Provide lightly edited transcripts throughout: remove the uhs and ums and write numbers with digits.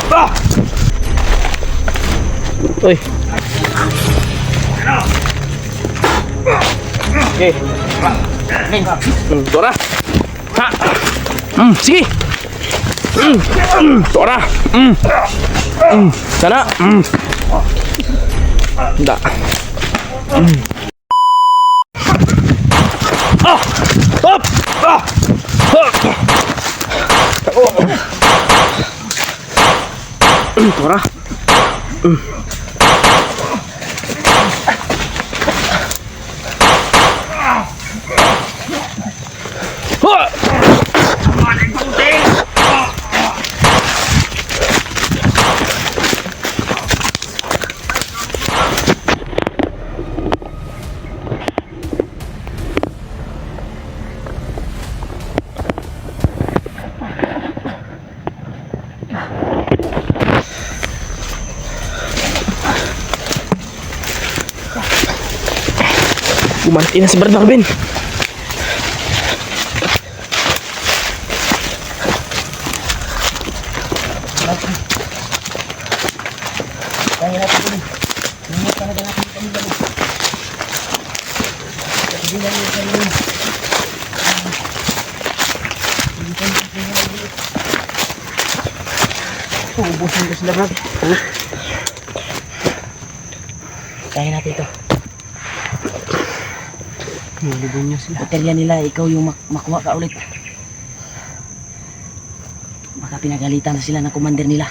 Uy. Okay. Tora. Ha. Sige. Tora. Sana. Da. Hop. Tora. Umanti na si Brad Marvin. Ubusin ko sila, Brad. Kaya natin ito. Nilibon niya sila. Baterya nila, ikaw yung makuha ka ulit. Baka pinagalitan na sila ng commander nila.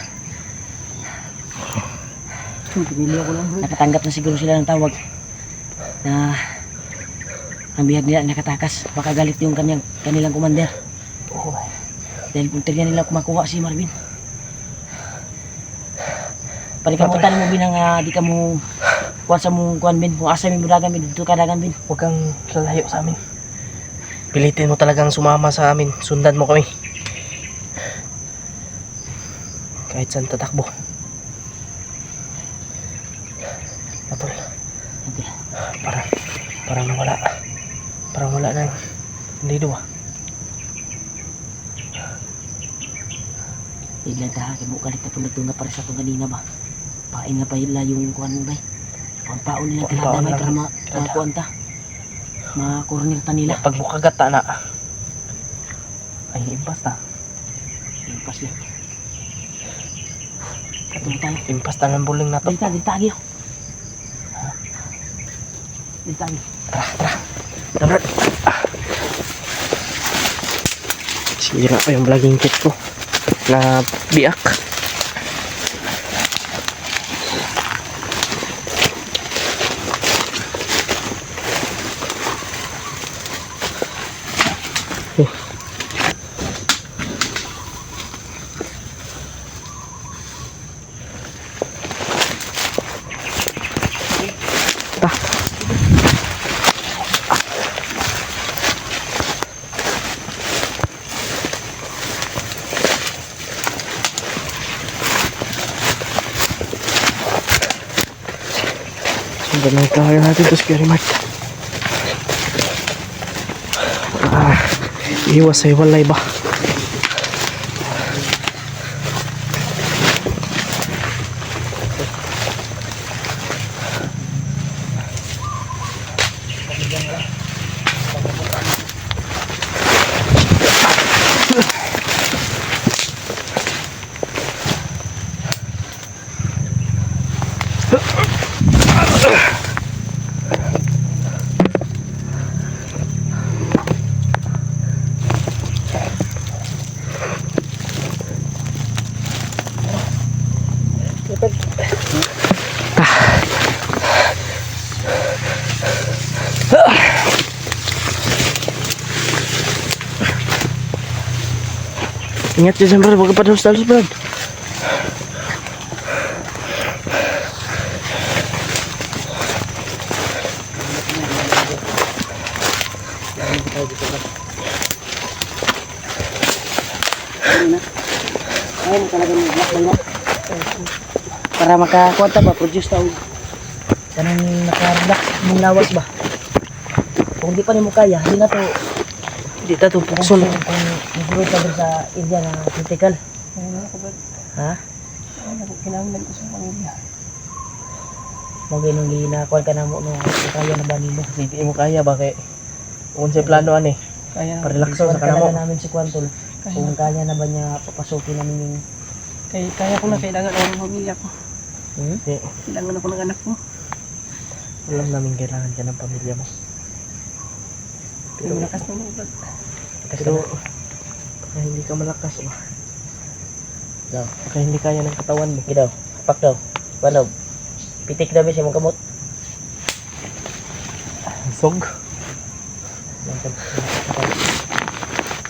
Nakatanggap na siguro sila ng tawag na ang bihag nila nakatakas. Baka galit yung kanilang commander. Dahil baterya nila kumakuha si Marvin. Palikaputan mo binang di ka mo kuha sa mong kuhan, Bin. Kung asa mo dagan, Bin, dito ka dagan, Bin. Huwag kang lalayo sa amin. Pilitin mo talagang sumama sa amin. Sundan mo kami. Kahit saan tatakbo. Matol. Parang nawala. Parang wala na. Hindi doon. Ilan ka ha, kaya mo kalit na punagtunga para sa itong kanina ba? Pain na pa hila yung kuhan mo ba? Pampaon nilang kinadamay para makakuhan ta. Makornir ta nila. Pag mukagat ta na. Ay, impas ta. Impas yan. Katuloy tayo. Impas ta ng buling na to. Dito agyo. Dito agyo. Tara. Brad. Sira pa yung vlogging kit ko. Na biak. Sundan lang tayo natin to Scary Mart. Iwas ay walay ba? Ingat dyan, Brad. Huwag ka pa dalos, Brad. Ayun talaga ng black na para makakuha ba, produce tao. Kanang naka-relax mong lawas ba? Kung di pa ni mo kaya, hindi na to. Hindi na to pukson. Kung nagulog ka sa area na critical. Ha? Kinahanglan ko sa pamilya. Mga nung ginakuan ka na mo no, kaya na ba nimo? Kasi di mo kaya ba kay kung sa plano ani. Kaya Parelakso sa kanamo. namin si Kwantol. Kung kaya na ba niya papasukin namin yung Kaya ko na kailangan ako ng pamilya ko. Di, Kailangan ako ng anak ko. alam namin kailangan ka ng pamilya mo. Pero malakas na mga brad. Pero baka hindi ka malakas ba? daw. Baka hindi kaya ng katawan mo. Gidaw. Pak daw. Paano? Pitik daw siya mong kamot. Sog. Yan tol.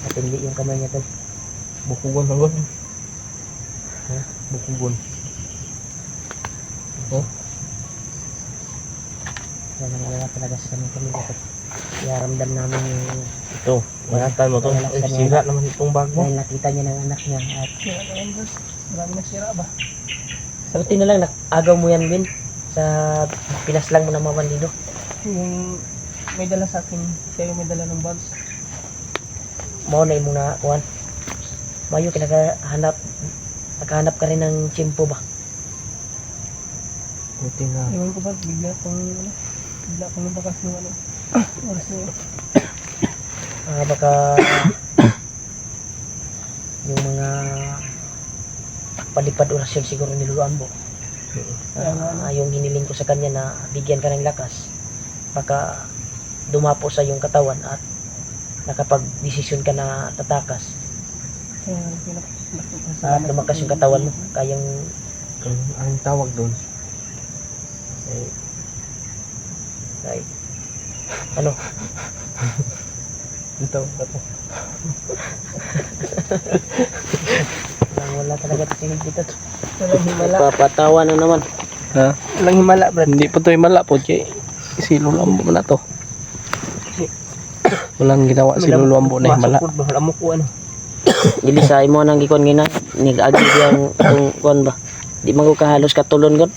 Matindi yung kamay niya tol. Bukugon agad. Ha? Bukugon. Oh, Yan ang alaga talaga sa kanyang pamilya tol. Iaramdam namin yung ito. Manatan mo to. Wala Ay, ka niya. sira naman itong bag mo. dahil nakita niya ng anak niya at Sira na yan brad. Marami na sira ba? sagutin na lang agaw mo yan Bin sa Pinas lang mo na mabandido. Yung may dala sa akin, siya yung may dala ng bags. Mao na imong nakuan. Mayo nakahanap ka rin ng tsimpo ba? Buti na. Iwan ko ba, bigla kong nabakas yung ano. Oras na yun. Baka yung mga palipad orasyon siguro niluluan mo. Yung hiniling ko sa kanya na bigyan ka ng lakas, baka dumapo sa iyong katawan at nakapag-desisyon ka na tatakas Kaya at lumakas yung katawan mo, kayang Ang tawag doon. ay, ano, Ito, ito. wala talaga tingin dito. walang himala. Papatawa na naman. Ha? Walang himala brad. Hindi po to himala po. Silulambo mo na to. Walang ginawa silulambo na himala. Masukod ba? Wala mo ko ano. Dili sa imo nang gikon gina, nig-agi yang tong kon ba. Di man ko kahalos katulon gud.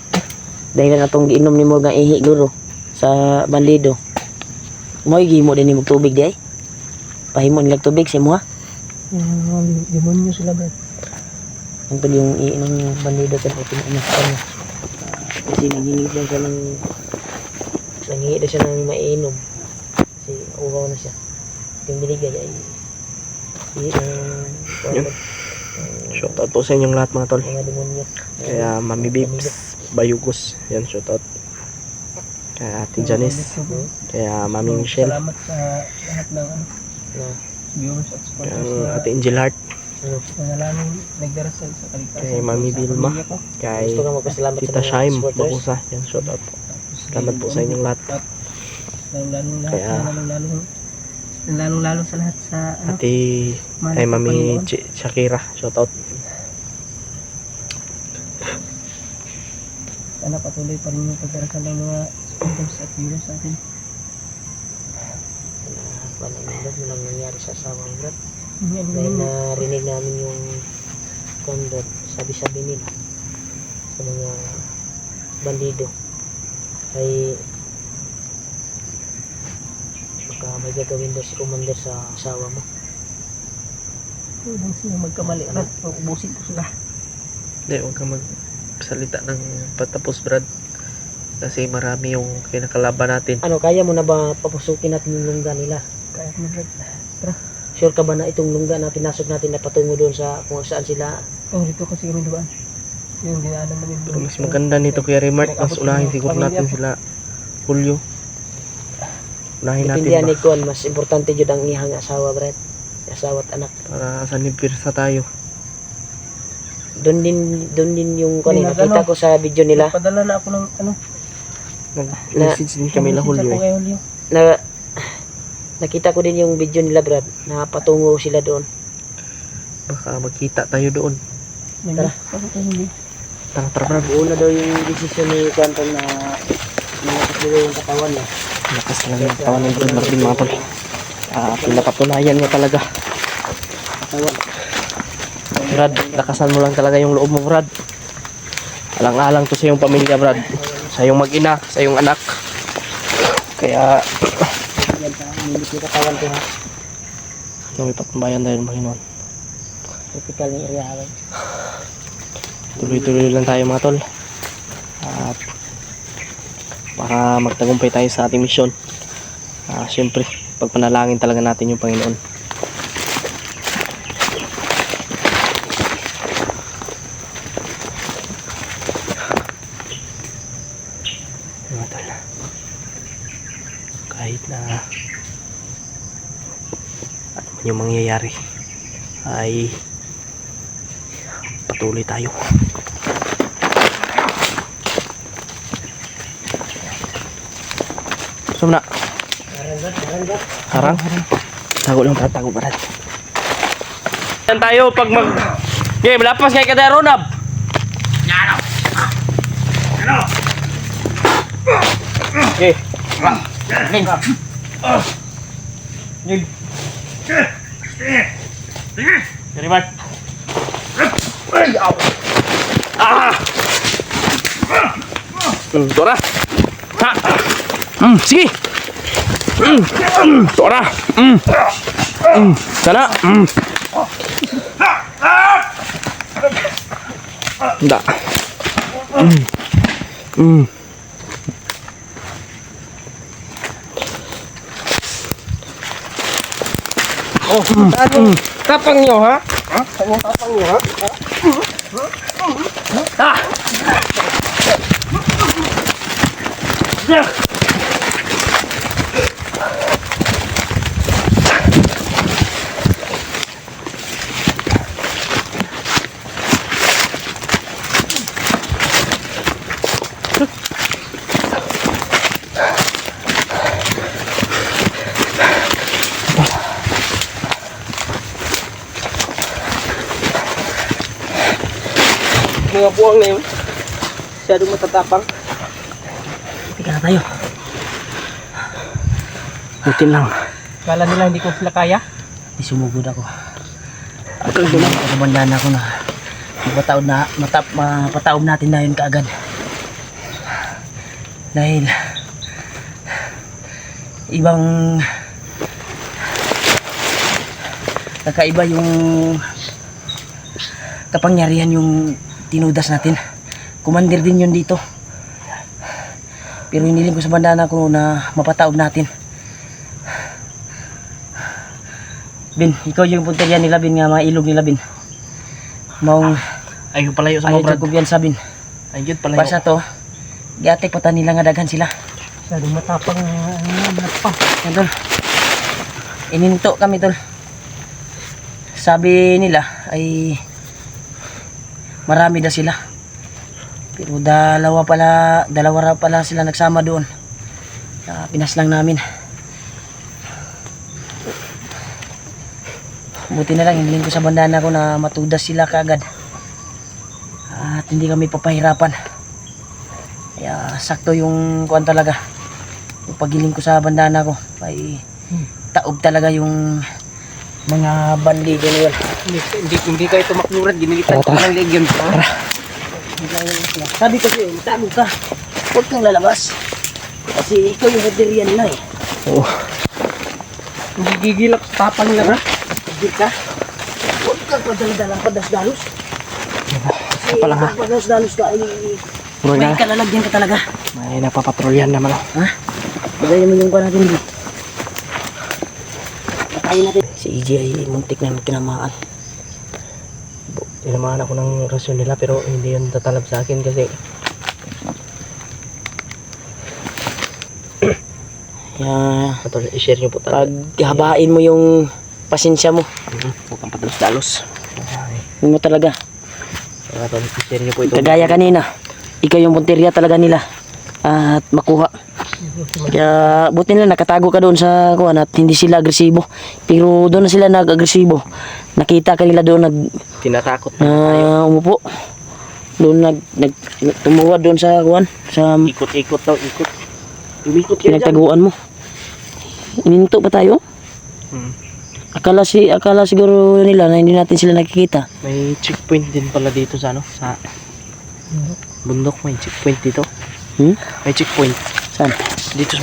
Dahil na itong giinom ni mo nga ihi guro sa bandido. Mo'y gimo din ni mo tubig di ay. Pahimo nilag tubig si mo ha. Yung demonyo sila brad. Ang pwede yung iinom yung bandido sa pinamastan niya. Kasi nangingi lang siya ng nangingi daw siya ng mainom. Kasi uwaw na siya. Yung binigay ay Yun. Shout out po sa inyong lahat mga tol. mga demonyo. Kaya Mami Bibs, Bayugos. Yan, shout out. Kaya Ate Janice. Kaya Mami Michelle. Salamat sa lahat ng ano, Na, viewers at supporters Kaya na Ate Angel Heart. nanalangin nagdarasal sa kaligtasan. Kay Mami sa Vilma. pamilya ko. Kay gusto ka magpasalamat sa Tita mga Shaim supporters. Bakusa. Yan, shout out po. Tapos Salamat po sa inyong lahat. Lalong-lalo sa lahat sa ano, Ate mahal kay ko Mami Panginoon. Shakira. Shout out. Sana patuloy pa rin yung pagdarasal ng mga supporters at viewers natin. Panangilad mo lang nangyari sa asawang Brad. Yan, Dahil yan. narinig namin yung kondot, sabi-sabi nila sa mga bandido ay baka may gagawin daw si Commander sa asawa mo. Huwag siya magkamali. Brad, ubusin ko sila. Hindi, huwag kang magsalita ng patapos, Brad. Kasi marami yung kinakalaban natin. Ano, kaya mo na ba papusukin natin yung lungga nila? Kaya ko na Brad. Sure ka ba na itong lungga na pinasok natin na patungo doon sa kung saan sila? Oh, dito kasi kami dumaan. Yung dinaanan namin Pero mas maganda nito Kuya Remark. Mas unahin siguro natin sila Julio. Unahin natin Depende ni ba? Kuan, mas importante jud ang ihang asawa, Brad. Asawa at anak. Para sa nipirsa tayo. Doon din yung kuan, Nag- nakita ano? ko sa video nila Padala na ako ng ano. Nag-message din kami la Julio eh. Julio. na nakita ko din yung video nila, Brad, na patungo sila doon. Baka magkita tayo doon. Tara. Tara, tara Brad. Una daw yung desisyon ni Quantum na malakas daw yung katawan niya. Lakas talaga yung katawan ng Remark din mga tol. Pinakatunayan niya talaga. Katawan. Brad, lakasan mo lang talaga yung loob mo, Brad. Alang-alang to sa iyong pamilya, Brad. Sa iyong mag-ina, sa iyong anak. Kaya, Yan sa milit yung katawan ko ha. may patnubayan dahil Panginoon. Typical ng area. tuloy-tuloy lang tayo mga tol. At para magtagumpay tayo sa ating misyon. Siyempre, pagpanalangin talaga natin yung Panginoon. Mga tol, kahit na ano man yung mangyayari ay patuloy tayo. Sumna. Harang. Tago lang para tago para. Yan tayo pag mag game lapas kay kada Ronab. Okay. Game. Dari mat. Tora. Ha. Sige. Tora. Sana. Da. Oh, ano? Tapang nyo, ha? Ano tapang nyo, ha? Mga buwang na yun. Masyadong matatapang. Tika na tayo. Butin lang. Kala nila hindi ko sila kaya. Di sumugod ako. Kumandaan ako na mapataob natin na yun kaagad. Dahil ibang kakaiba yung kapangyarihan yung tinudas natin. Commander din yun dito. Pero hiniling ko sa bandana ko na mapataob natin. Bin, ikaw yung punteriya nila Bin, nga mga ilog nila Bin. Maong Ayun palayo sa ayaw mga brad. dyan kumpiyansa Bin. Ayun palayo. Para sa to, giatek pata nila nga daghan sila. Masyadong matapang pa. Yan tol. Ininto kami tol. Sabi nila ay marami daw sila. Pero dalawa raw pala sila nagsama doon. Pinas lang namin. Buti na lang, hiniling ko sa bandana ko na matudas sila kaagad. At hindi kami papahirapan. Kaya sakto yung kuwan talaga. Yung pagiling ko sa bandana ko ay taob talaga yung mga bandido na yun. Hindi kayo tumakluran. Ginilitan ko ng leg yun. Sabi ko sa'yo, tago ka. Huwag kang lalabas. Kasi ikaw yung baterya nila eh. Oo. Hindi gigilap sa tapang nila, ha? Hindi ka. Huwag kang padala-dalang padas-dalos. Kasi pala, ha? pag padas-dalos ka ay Bro may na. kalalagyan ka talaga. May napapatrolyan naman oh. Ha? Bagay naman yung kuha natin dito. Patayin natin. Si EJ ay muntik na tinamaan. Tinamahan ako ng rasyon nila pero hindi yun tatalab sa akin kasi Kaya patol i-share nyo po talaga. paghabain mo yung pasensya mo. Huwag kang padalos-dalos. Yun mo talaga. Patol i-share nyo po ito. Kagaya kanina. Ikaw yung punteriya talaga nila. At makuha. Kaya buti nila nakatago ka doon sa kuwan at hindi sila agresibo. Pero doon na sila nag-agresibo. Nakita ka nila doon Tinatakot na tayo. umupo. Doon tumuwad doon sa kuwan. Sa Ikot-ikot daw, ikot. Umikot yan dyan. pinagtaguan mo. Ininto pa tayo? Hmm. Akala siguro nila na hindi natin sila nakikita. May checkpoint din pala dito sa ano, sa bundok. May checkpoint dito. Hmm? May checkpoint Saan? dito sa